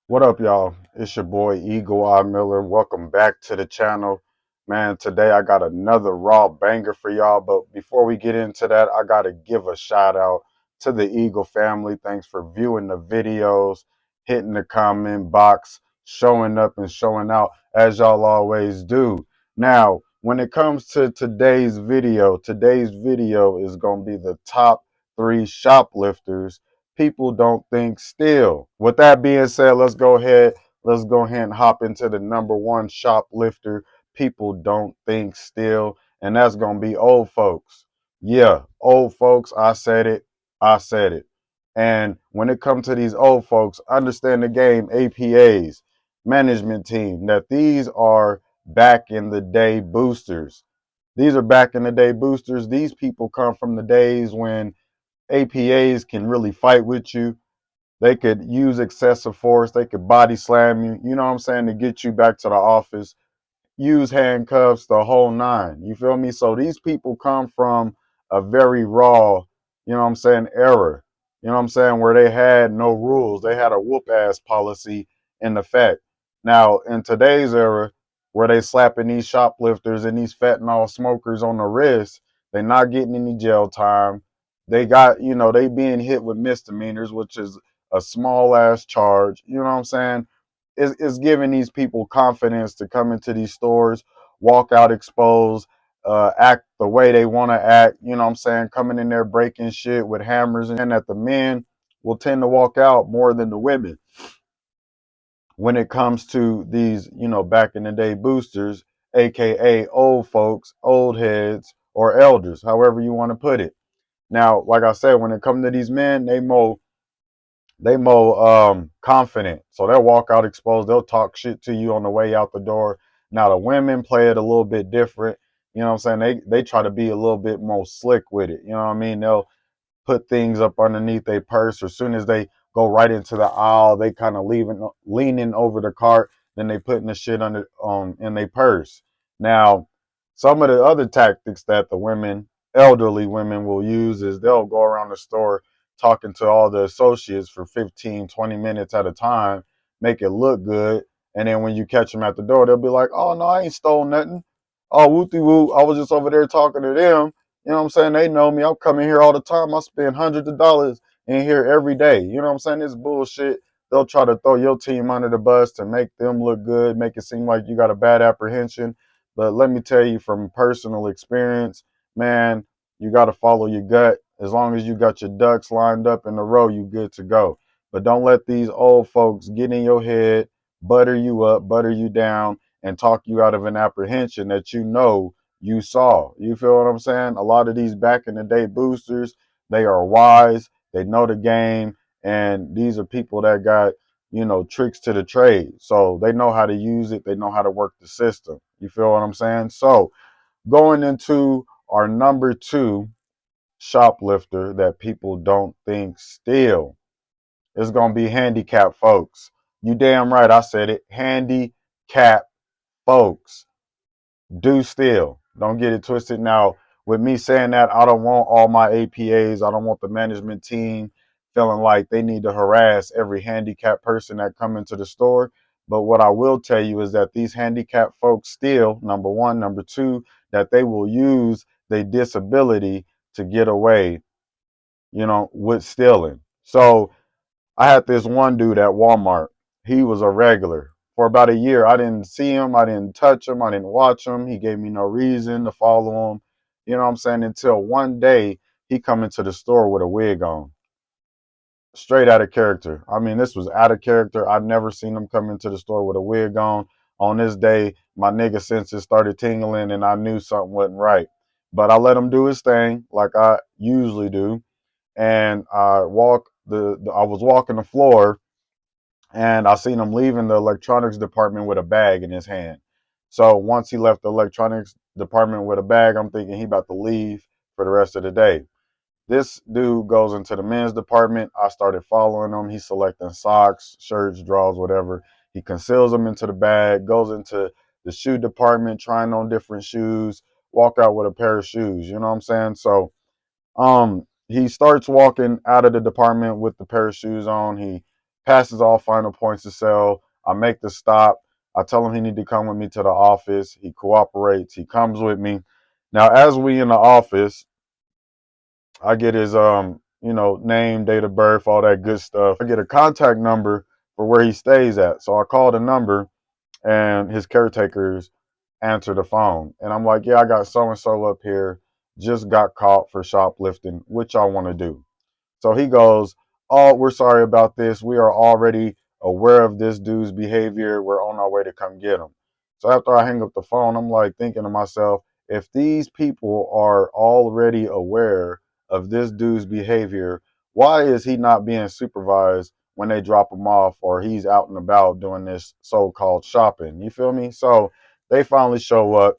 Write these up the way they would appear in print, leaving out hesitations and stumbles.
What up, y'all? It's your boy Eagle Eye Miller. Welcome back to the channel. Man, today I got another raw banger for y'all. But before we get into that, I got to give a shout out to the Eagle family. Thanks for viewing the videos, hitting the comment box, showing up and showing out as y'all always do. Now, when it comes to today's video is going to be the top three shoplifters people don't think steal. With that being said, let's go ahead and hop into the number one shoplifter people don't think steal, and that's gonna be old folks. Yeah, old folks, I said it. And when it comes to these old folks, understand the game, APAs, management team, that these are back in the day boosters. These are back in the day boosters. These people come from the days when APAs can really fight with you. They could use excessive force. They could body slam you. You know what I'm saying? To get you back to the office, use handcuffs, the whole nine. You feel me? So these people come from a very raw, you know what I'm saying, era. You know what I'm saying? Where they had no rules. They had a whoop ass policy in effect. Now, in today's era, where they slapping these shoplifters and these fentanyl smokers on the wrist, they're not getting any jail time. They got, they being hit with misdemeanors, which is a small ass charge. You know what I'm saying? It's giving these people confidence to come into these stores, walk out exposed, act the way they want to act. You know what I'm saying? Coming in there breaking shit with hammers, and that the men will tend to walk out more than the women when it comes to these, back in the day boosters, aka old folks, old heads, or elders, however you want to put it. Now, like I said, when it comes to these men, they more confident. So they'll walk out exposed. They'll talk shit to you on the way out the door. Now the women play it a little bit different. You know what I'm saying? They try to be a little bit more slick with it. You know what I mean? They'll put things up underneath their purse. As soon as they go right into the aisle, they kind of leaning over the cart. Then they putting the shit under in their purse. Now, some of the other tactics that the women, elderly women, will use is they'll go around the store talking to all the associates for 15, 20 minutes at a time, make it look good. And then when you catch them at the door, they'll be like, "Oh no, I ain't stole nothing. Oh, wooty woo, I was just over there talking to them. You know what I'm saying? They know me. I'm coming here all the time. I spend hundreds of dollars in here every day. You know what I'm saying? This bullshit. They'll try to throw your team under the bus to make them look good, make it seem like you got a bad apprehension. But let me tell you from personal experience, man, you got to follow your gut. As long as you got your ducks lined up in a row, you good to go. But don't let these old folks get in your head, butter you up, butter you down, and talk you out of an apprehension that you saw. You feel what I'm saying? A lot of these back in the day boosters, they are wise, they know the game, and these are people that got, tricks to the trade. So they know how to use it, they know how to work the system. You feel what I'm saying? So going into our number two shoplifter that people don't think steal is going to be handicapped folks. You damn right, I said it. Handicapped folks do steal. Don't get it twisted. Now, with me saying that, I don't want all my APAs, I don't want the management team feeling like they need to harass every handicapped person that come into the store. But what I will tell you is that these handicapped folks steal, number one. Number two, that they will use their disability to get away, with stealing. So I had this one dude at Walmart. He was a regular. For about a year, I didn't see him. I didn't touch him. I didn't watch him. He gave me no reason to follow him. You know what I'm saying? Until one day he come into the store with a wig on. Straight out of character. I mean, this was out of character. I've never seen him come into the store with a wig on. On this day, my nigga senses started tingling and I knew something wasn't right. But I let him do his thing like I usually do. And I was walking the floor and I seen him leaving the electronics department with a bag in his hand. So once he left the electronics department with a bag, I'm thinking he about to leave for the rest of the day. This dude goes into the men's department. I started following him. He's selecting socks, shirts, drawers, whatever. He conceals them into the bag, goes into the shoe department, trying on different shoes, walk out with a pair of shoes. You know what I'm saying? So he starts walking out of the department with the pair of shoes on. He passes all final points to sell. I make the stop. I tell him he need to come with me to the office. He cooperates. He comes with me. Now, as we in the office, I get his name, date of birth, all that good stuff. I get a contact number for where he stays at. So I call the number and his caretakers answer the phone. And I'm like, yeah, I got so and so up here, just got caught for shoplifting. What y'all want to do? So he goes, oh, we're sorry about this. We are already aware of this dude's behavior. We're on our way to come get him. So after I hang up the phone, I'm like thinking to myself, if these people are already aware of this dude's behavior, why is he not being supervised when they drop him off or he's out and about doing this so-called shopping? You feel me? So they finally show up.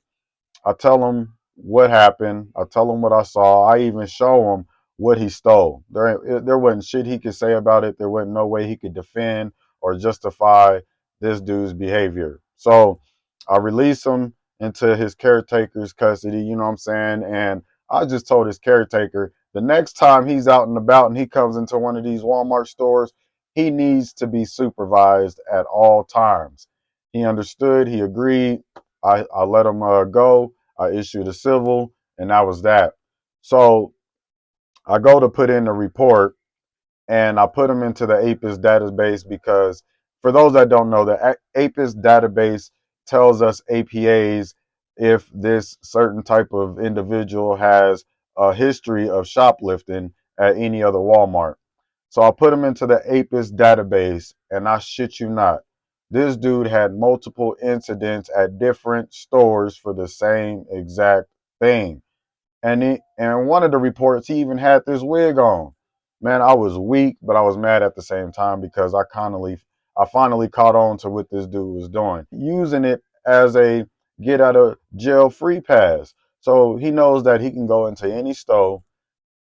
I tell him what happened. I tell him what I saw. I even show him what he stole. There wasn't shit he could say about it. There wasn't no way he could defend or justify this dude's behavior. So I release him into his caretaker's custody, you know what I'm saying? And I just told his caretaker the next time he's out and about and he comes into one of these Walmart stores, he needs to be supervised at all times. He understood, he agreed. I let him go. I issued a civil, and that was that. So I go to put in a report, and I put him into the APIS database because, for those that don't know, the APIS database tells us APAs if this certain type of individual has a history of shoplifting at any other Walmart. So I put him into the APIS database, and I shit you not, this dude had multiple incidents at different stores for the same exact thing. And one of the reports, he even had this wig on. Man, I was weak, but I was mad at the same time because I finally caught on to what this dude was doing, using it as a get out of jail free pass. So he knows that he can go into any store,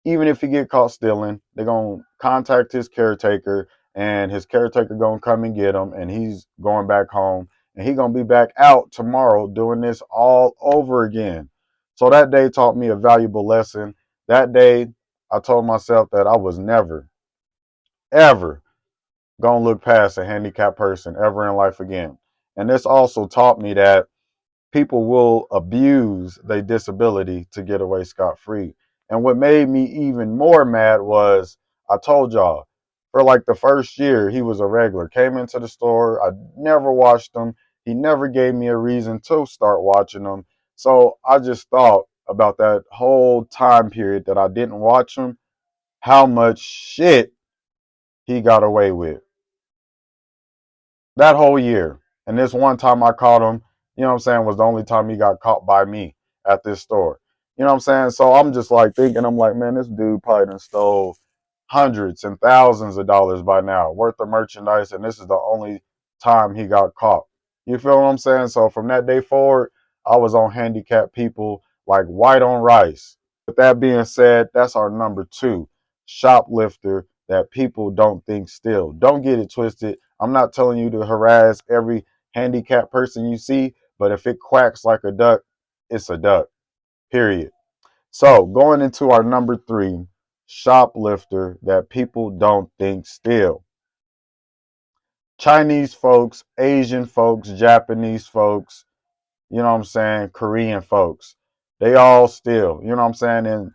even if he get caught stealing, they're gonna contact his caretaker, and his caretaker gonna come and get him, and he's going back home, and he gonna be back out tomorrow doing this all over again. So that day taught me a valuable lesson. That day, I told myself that I was never, ever gonna look past a handicapped person ever in life again. And this also taught me that people will abuse their disability to get away scot-free. And what made me even more mad was, I told y'all, for like the first year, he was a regular. Came into the store. I never watched him. He never gave me a reason to start watching him. So I just thought about that whole time period that I didn't watch him, how much shit he got away with that whole year. And this one time I caught him, you know what I'm saying, was the only time he got caught by me at this store. You know what I'm saying? So I'm just like thinking, I'm like, man, this dude probably done stole hundreds and thousands of dollars by now worth of merchandise, and this is the only time he got caught. You feel what I'm saying? So from that day forward, I was on handicapped people like white on rice. With that being said, that's our number two shoplifter that people don't think steal. Don't get it twisted. I'm not telling you to harass every handicapped person you see, but if it quacks like a duck, it's a duck. Period. So going into our number three shoplifter that people don't think steal. Chinese folks, Asian folks, Japanese folks, you know what I'm saying, Korean folks. They all steal, you know what I'm saying? And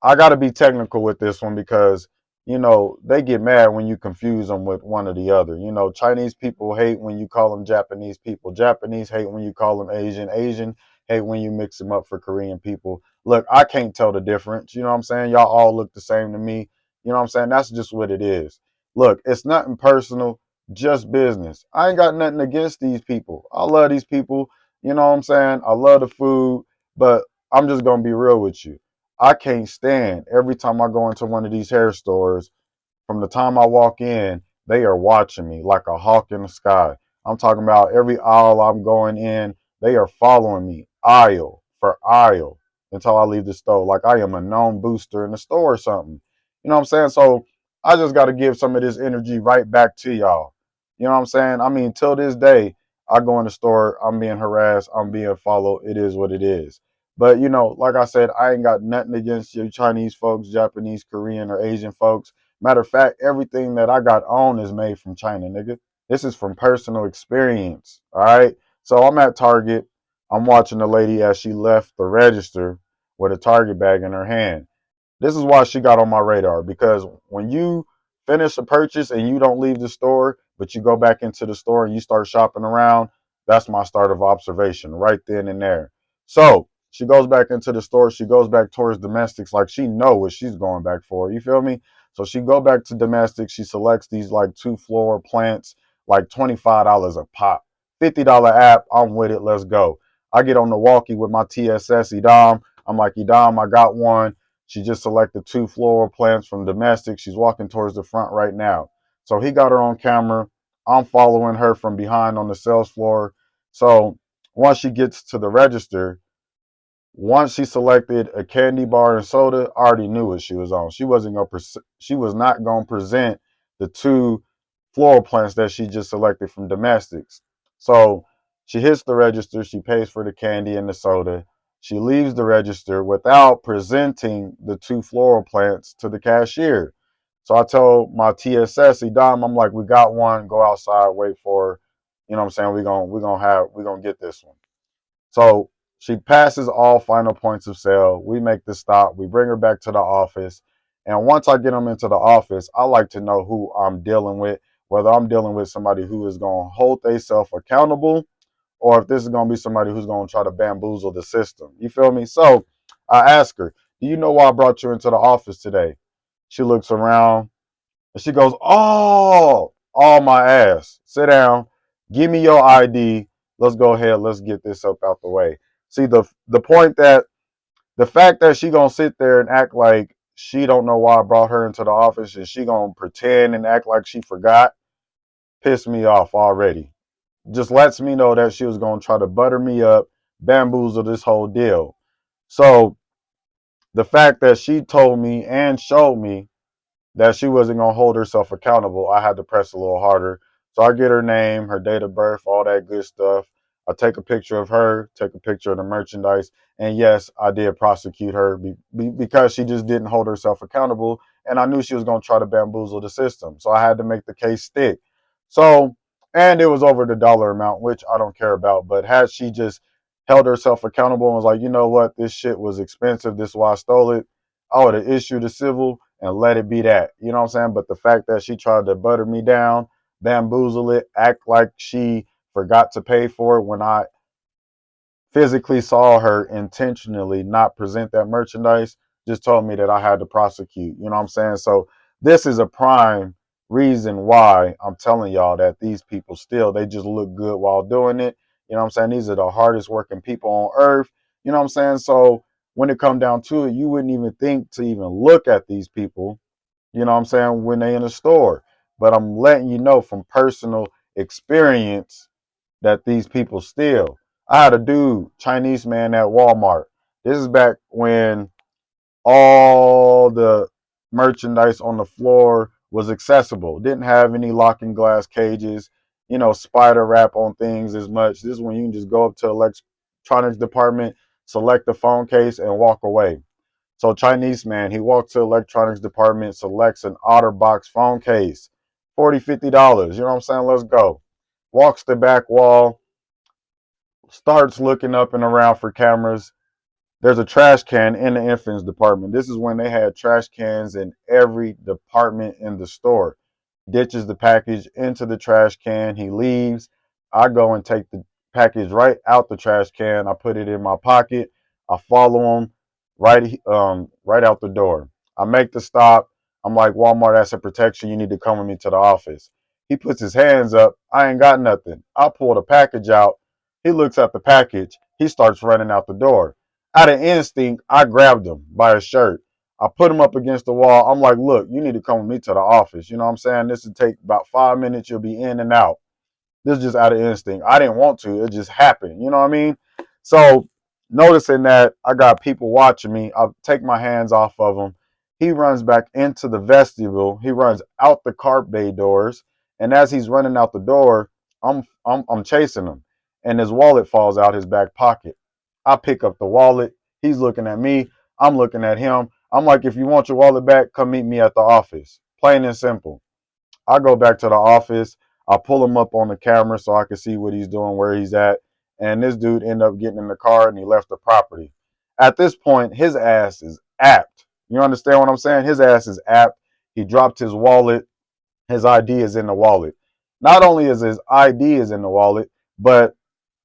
I got to be technical with this one because, they get mad when you confuse them with one or the other. Chinese people hate when you call them Japanese people. Japanese hate when you call them Asian. Asian hate when you mix them up for Korean people. Look, I can't tell the difference. You know what I'm saying? Y'all all look the same to me. You know what I'm saying? That's just what it is. Look, it's nothing personal, just business. I ain't got nothing against these people. I love these people. You know what I'm saying? I love the food, but I'm just going to be real with you. I can't stand every time I go into one of these hair stores, from the time I walk in, they are watching me like a hawk in the sky. I'm talking about every aisle I'm going in, they are following me aisle for aisle until I leave the store. Like I am a known booster in the store or something. You know what I'm saying? So I just got to give some of this energy right back to y'all. You know what I'm saying? I mean, till this day, I go in the store, I'm being harassed, I'm being followed. It is what it is. But like I said, I ain't got nothing against you Chinese folks, Japanese, Korean, or Asian folks. Matter of fact, everything that I got on is made from China, nigga. This is from personal experience. All right. So I'm at Target. I'm watching the lady as she left the register with a Target bag in her hand. This is why she got on my radar, because when you finish a purchase and you don't leave the store, but you go back into the store and you start shopping around, that's my start of observation right then and there. So she goes back into the store. She goes back towards domestics like she know what she's going back for. You feel me? So she go back to domestics. She selects these like two floral plants, like $25 a pop. $50 app. I'm with it. Let's go. I get on the walkie with my TSS Edam. I'm like, Edam, I got one. She just selected two floral plants from domestic. She's walking towards the front right now. So he got her on camera. I'm following her from behind on the sales floor. So once she gets to the register, once she selected a candy bar and soda, I already knew what she was on. She was not gonna present the two floral plants that she just selected from domestics. So she hits the register, she pays for the candy and the soda. She leaves the register without presenting the two floral plants to the cashier. So I told my TSS, Dom, I'm like, we got one, go outside, wait for her. You know what I'm saying? We're gonna get this one. So she passes all final points of sale. We make the stop. We bring her back to the office. And once I get them into the office, I like to know who I'm dealing with, whether I'm dealing with somebody who is going to hold themselves accountable, or if this is going to be somebody who's going to try to bamboozle the system. You feel me? So I ask her, do you know why I brought you into the office today? She looks around and she goes, oh, my ass. Sit down. Give me your ID. Let's go ahead. Let's get this up out the way. See, the point that the fact that she gonna sit there and act like she don't know why I brought her into the office and she gonna pretend and act like she forgot pissed me off already. Just lets me know that she was gonna try to butter me up, bamboozle this whole deal. So the fact that she told me and showed me that she wasn't gonna hold herself accountable, I had to press a little harder. So I get her name, her date of birth, all that good stuff. I take a picture of her, take a picture of the merchandise, and yes, I did prosecute her because she just didn't hold herself accountable, and I knew she was gonna try to bamboozle the system. So I had to make the case stick. So, and it was over the dollar amount, which I don't care about. But had she just held herself accountable and was like, you know what, this shit was expensive, this is why I stole it, I would have issued a civil and let it be that. You know what I'm saying? But the fact that she tried to butter me down, bamboozle it, act like she forgot to pay for it when I physically saw her intentionally not present that merchandise, just told me that I had to prosecute. You know what I'm saying? So this is a prime reason why I'm telling y'all that these people still, they just look good while doing it. You know what I'm saying? These are the hardest working people on earth. You know what I'm saying? So when it come down to it, you wouldn't even think to even look at these people, you know what I'm saying, when they in the store. But I'm letting you know from personal experience that these people steal. I had a dude, Chinese man at Walmart. This is back when all the merchandise on the floor was accessible. Didn't have any locking glass cages, spider wrap on things as much. This is when you can just go up to electronics department, select the phone case, and walk away. So Chinese man, he walks to electronics department, selects an OtterBox phone case, $40, $50. You know what I'm saying? Let's go. Walks the back wall, starts looking up and around for cameras. There's a trash can in the infants department. This is when they had trash cans in every department in the store. Ditches the package into the trash can. He leaves. I go and take the package right out the trash can. I put it in my pocket. I follow him right out the door. I make the stop. I'm like, Walmart asset protection. You need to come with me to the office. He puts his hands up. I ain't got nothing. I pull the package out. He looks at the package. He starts running out the door. Out of instinct, I grabbed him by his shirt. I put him up against the wall. I'm like, look, you need to come with me to the office. You know what I'm saying? This would take about 5 minutes. You'll be in and out. This is just out of instinct. I didn't want to. It just happened. You know what I mean? So noticing that I got people watching me, I take my hands off of him. He runs back into the vestibule. He runs out the cart bay doors. And as he's running out the door, I'm chasing him. And his wallet falls out his back pocket. I pick up the wallet. He's looking at me. I'm looking at him. I'm like, if you want your wallet back, come meet me at the office. Plain and simple. I go back to the office. I pull him up on the camera so I can see what he's doing, where he's at. And this dude ended up getting in the car and he left the property. At this point, his ass is apt. You understand what I'm saying? His ass is apt. He dropped his wallet. His ID is in the wallet. Not only is his ID is in the wallet, but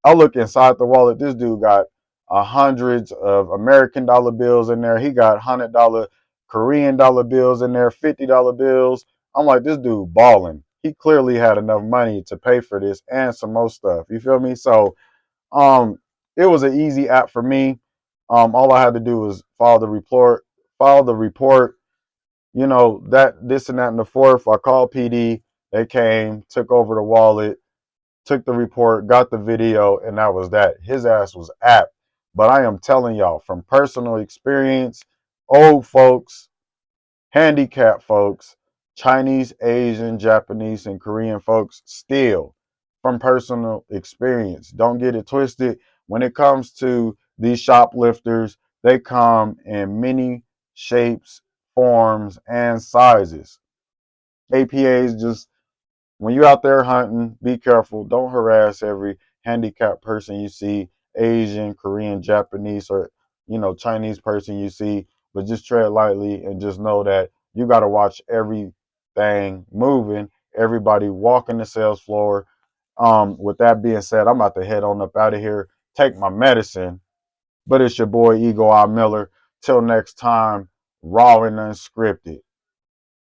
I look inside the wallet. This dude got hundreds of American dollar bills in there. He got $100 Korean dollar bills in there, $50 bills. I'm like, this dude balling. He clearly had enough money to pay for this and some more stuff. You feel me? So, um, it was an easy app for me. All I had to do was file the report. You know that this and that and the fourth. I called PD. They came, took over the wallet, took the report, got the video, and that was that. His ass was apt. But I am telling y'all from personal experience, old folks, handicapped folks, Chinese, Asian, Japanese, and Korean folks steal from personal experience. Don't get it twisted. When it comes to these shoplifters, they come in many shapes, forms, and sizes. APAs just when you're out there hunting, be careful. Don't harass every handicapped person you see, Asian, Korean, Japanese, or Chinese person you see. But just tread lightly and just know that you got to watch everything moving, everybody walking the sales floor. With that being said, I'm about to head on up out of here, take my medicine. But it's your boy Eagle Eye Miller. Till next time, raw and unscripted.